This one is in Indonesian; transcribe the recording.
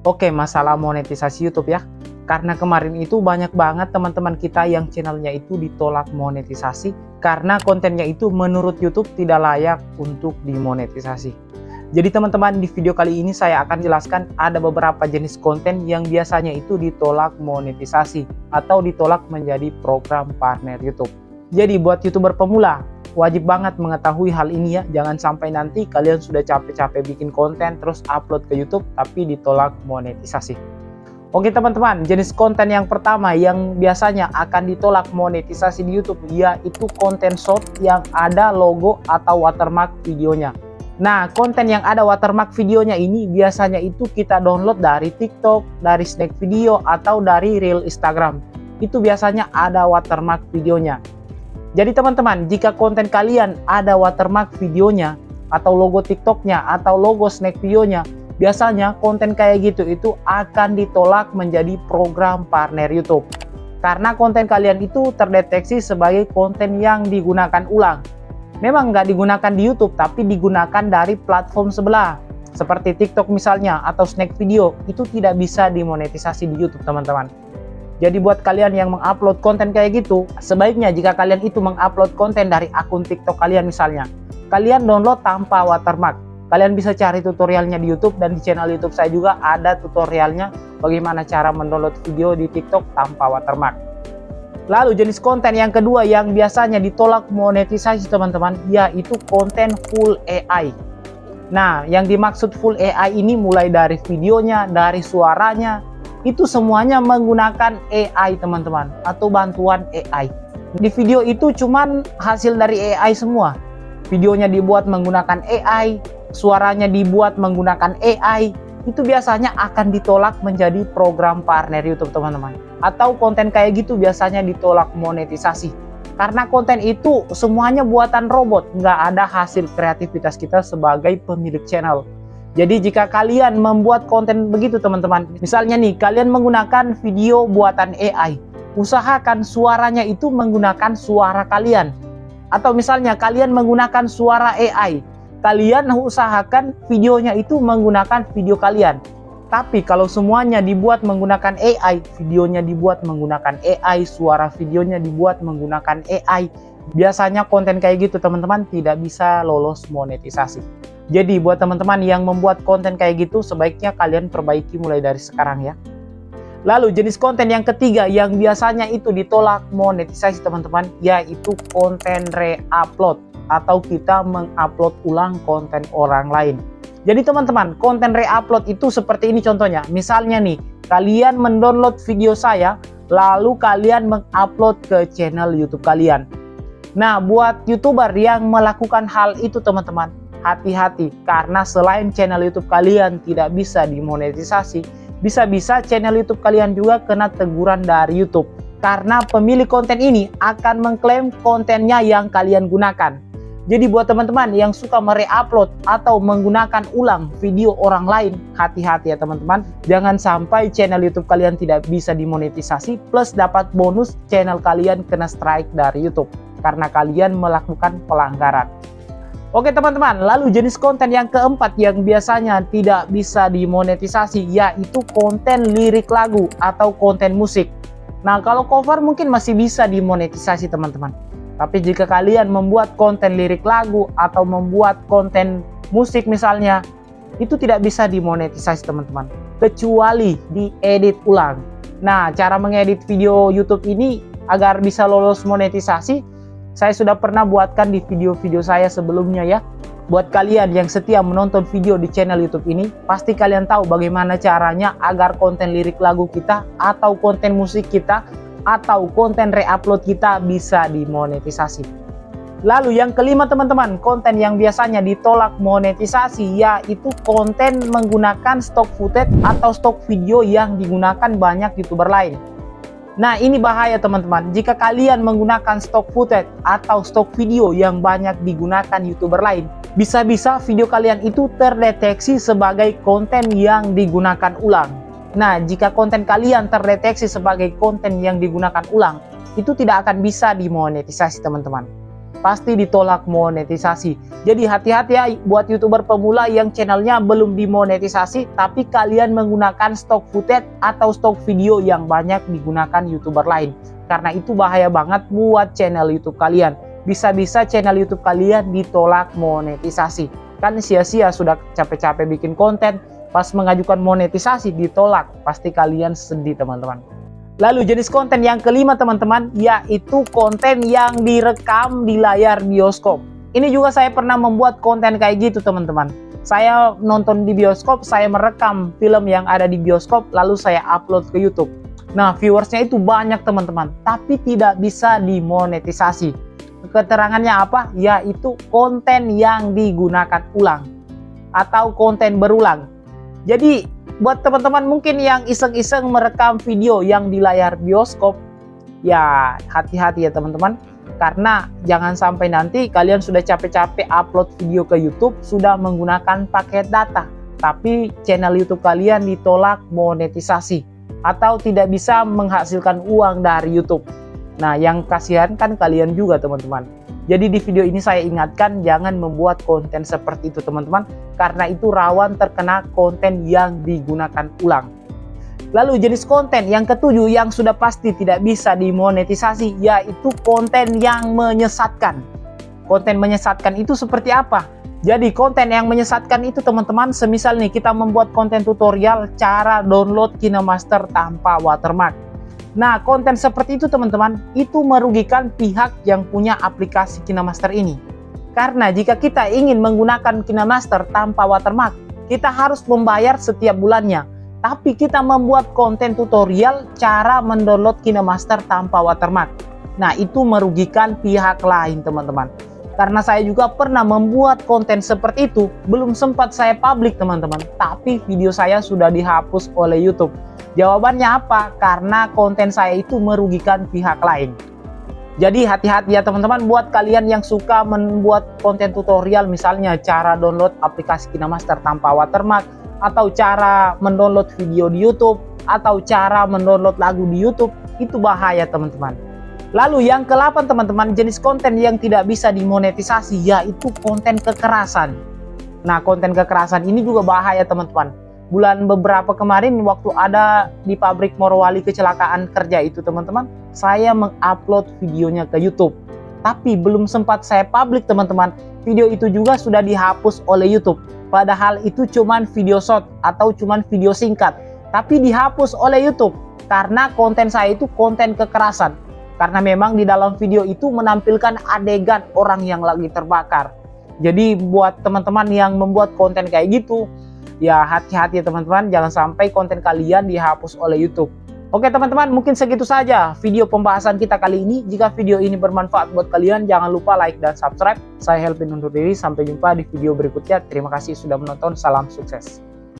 Oke, masalah monetisasi YouTube ya. Karena kemarin itu banyak banget teman-teman kita yang channelnya itu ditolak monetisasi karena kontennya itu menurut YouTube tidak layak untuk dimonetisasi. Jadi teman-teman, di video kali ini saya akan jelaskan ada beberapa jenis konten yang biasanya itu ditolak monetisasi atau ditolak menjadi program partner YouTube. Jadi buat YouTuber pemula, wajib banget mengetahui hal ini ya. Jangan sampai nanti kalian sudah capek-capek bikin konten terus upload ke YouTube tapi ditolak monetisasi. Oke teman-teman, jenis konten yang pertama yang biasanya akan ditolak monetisasi di YouTube yaitu konten short yang ada logo atau watermark videonya. Nah, konten yang ada watermark videonya ini biasanya itu kita download dari TikTok, dari Snack Video, atau dari Reel Instagram. Itu biasanya ada watermark videonya. Jadi teman-teman, jika konten kalian ada watermark videonya, atau logo TikToknya, atau logo Snack Videonya, biasanya konten kayak gitu itu akan ditolak menjadi program partner YouTube. Karena konten kalian itu terdeteksi sebagai konten yang digunakan ulang. Memang nggak digunakan di YouTube, tapi digunakan dari platform sebelah. Seperti TikTok misalnya, atau Snack Video, itu tidak bisa dimonetisasi di YouTube teman-teman. Jadi buat kalian yang mengupload konten kayak gitu, sebaiknya jika kalian itu mengupload konten dari akun TikTok kalian misalnya, kalian download tanpa watermark. Kalian bisa cari tutorialnya di YouTube, dan di channel YouTube saya juga ada tutorialnya bagaimana cara mendownload video di TikTok tanpa watermark. Lalu jenis konten yang kedua yang biasanya ditolak monetisasi teman-teman, yaitu konten full AI. Nah, yang dimaksud full AI ini mulai dari videonya, dari suaranya, itu semuanya menggunakan AI teman-teman, atau bantuan AI. Di video itu cuman hasil dari AI semua. Videonya dibuat menggunakan AI, suaranya dibuat menggunakan AI, itu biasanya akan ditolak menjadi program partner YouTube teman-teman. Atau konten kayak gitu biasanya ditolak monetisasi. Karena konten itu semuanya buatan robot, nggak ada hasil kreativitas kita sebagai pemilik channel. Jadi jika kalian membuat konten begitu teman-teman, misalnya nih kalian menggunakan video buatan AI, usahakan suaranya itu menggunakan suara kalian. Atau misalnya kalian menggunakan suara AI, kalian usahakan videonya itu menggunakan video kalian. Tapi kalau semuanya dibuat menggunakan AI, videonya dibuat menggunakan AI, suara videonya dibuat menggunakan AI, biasanya konten kayak gitu teman-teman tidak bisa lolos monetisasi. Jadi buat teman-teman yang membuat konten kayak gitu, sebaiknya kalian perbaiki mulai dari sekarang ya. Lalu jenis konten yang ketiga yang biasanya itu ditolak monetisasi teman-teman, yaitu konten re-upload atau kita mengupload ulang konten orang lain. Jadi teman-teman, konten re-upload itu seperti ini contohnya. Misalnya nih, kalian mendownload video saya, lalu kalian mengupload ke channel YouTube kalian. Nah, buat YouTuber yang melakukan hal itu teman-teman, hati-hati. Karena selain channel YouTube kalian tidak bisa dimonetisasi, bisa-bisa channel YouTube kalian juga kena teguran dari YouTube. Karena pemilik konten ini akan mengklaim kontennya yang kalian gunakan. Jadi buat teman-teman yang suka mere-upload atau menggunakan ulang video orang lain, hati-hati ya teman-teman. Jangan sampai channel YouTube kalian tidak bisa dimonetisasi, plus dapat bonus channel kalian kena strike dari YouTube karena kalian melakukan pelanggaran. Oke teman-teman, lalu jenis konten yang keempat yang biasanya tidak bisa dimonetisasi yaitu konten lirik lagu atau konten musik. Nah, kalau cover mungkin masih bisa dimonetisasi teman-teman. Tapi jika kalian membuat konten lirik lagu atau membuat konten musik misalnya, itu tidak bisa dimonetisasi teman-teman, kecuali diedit ulang. Nah, cara mengedit video YouTube ini agar bisa lolos monetisasi, saya sudah pernah buatkan di video-video saya sebelumnya ya. Buat kalian yang setia menonton video di channel YouTube ini, pasti kalian tahu bagaimana caranya agar konten lirik lagu kita atau konten musik kita atau konten re-upload kita bisa dimonetisasi. Lalu yang kelima teman-teman, konten yang biasanya ditolak monetisasi yaitu konten menggunakan stock footage atau stok video yang digunakan banyak YouTuber lain. Nah, ini bahaya teman-teman. Jika kalian menggunakan stock footage atau stok video yang banyak digunakan YouTuber lain, bisa-bisa video kalian itu terdeteksi sebagai konten yang digunakan ulang. Nah, jika konten kalian terdeteksi sebagai konten yang digunakan ulang, itu tidak akan bisa dimonetisasi teman-teman. pasti ditolak monetisasi. Jadi hati-hati ya buat YouTuber pemula yang channelnya belum dimonetisasi tapi kalian menggunakan stock footage atau stock video yang banyak digunakan YouTuber lain. Karena itu bahaya banget buat channel YouTube kalian. Bisa-bisa channel YouTube kalian ditolak monetisasi. Kan sia-sia sudah capek-capek bikin konten, pas mengajukan monetisasi ditolak. Pasti kalian sedih teman-teman. Lalu jenis konten yang kelima teman-teman, yaitu konten yang direkam di layar bioskop. Ini juga saya pernah membuat konten kayak gitu teman-teman. Saya nonton di bioskop, saya merekam film yang ada di bioskop, lalu saya upload ke YouTube. Nah, viewersnya itu banyak teman-teman, tapi tidak bisa dimonetisasi. Keterangannya apa? Yaitu konten yang digunakan ulang atau konten berulang. Jadi buat teman-teman mungkin yang iseng-iseng merekam video yang di layar bioskop, ya hati-hati ya teman-teman. Karena jangan sampai nanti kalian sudah capek-capek upload video ke YouTube sudah menggunakan paket data, tapi channel YouTube kalian ditolak monetisasi atau tidak bisa menghasilkan uang dari YouTube. Nah, yang kasihan kan kalian juga teman-teman. Jadi di video ini saya ingatkan jangan membuat konten seperti itu teman-teman, karena itu rawan terkena konten yang digunakan ulang. Lalu jenis konten yang ketujuh yang sudah pasti tidak bisa dimonetisasi, yaitu konten yang menyesatkan. Konten menyesatkan itu seperti apa? Jadi konten yang menyesatkan itu teman-teman, semisal nih kita membuat konten tutorial cara download KineMaster tanpa watermark. Nah, konten seperti itu teman-teman, itu merugikan pihak yang punya aplikasi KineMaster ini. Karena jika kita ingin menggunakan KineMaster tanpa watermark, kita harus membayar setiap bulannya. Tapi kita membuat konten tutorial cara mendownload KineMaster tanpa watermark. Nah, itu merugikan pihak lain teman-teman. Karena saya juga pernah membuat konten seperti itu, belum sempat saya publik teman-teman, tapi video saya sudah dihapus oleh YouTube. Jawabannya apa? Karena konten saya itu merugikan pihak lain. Jadi hati-hati ya teman-teman buat kalian yang suka membuat konten tutorial, misalnya cara download aplikasi KineMaster tanpa watermark, atau cara mendownload video di YouTube, atau cara mendownload lagu di YouTube, itu bahaya teman-teman. Lalu yang ke-8 teman-teman, jenis konten yang tidak bisa dimonetisasi, yaitu konten kekerasan. Nah, konten kekerasan ini juga bahaya teman-teman. Bulan beberapa kemarin waktu ada di pabrik Morowali kecelakaan kerja itu teman-teman, saya mengupload videonya ke YouTube. Tapi belum sempat saya publik teman-teman, video itu juga sudah dihapus oleh YouTube. Padahal itu cuman video short atau cuman video singkat, tapi dihapus oleh YouTube karena konten saya itu konten kekerasan. Karena memang di dalam video itu menampilkan adegan orang yang lagi terbakar. Jadi buat teman-teman yang membuat konten kayak gitu, ya hati-hati ya teman-teman, jangan sampai konten kalian dihapus oleh YouTube. Oke teman-teman, mungkin segitu saja video pembahasan kita kali ini. Jika video ini bermanfaat buat kalian, jangan lupa like dan subscribe. Saya Helvin undur diri, sampai jumpa di video berikutnya. Terima kasih sudah menonton, salam sukses.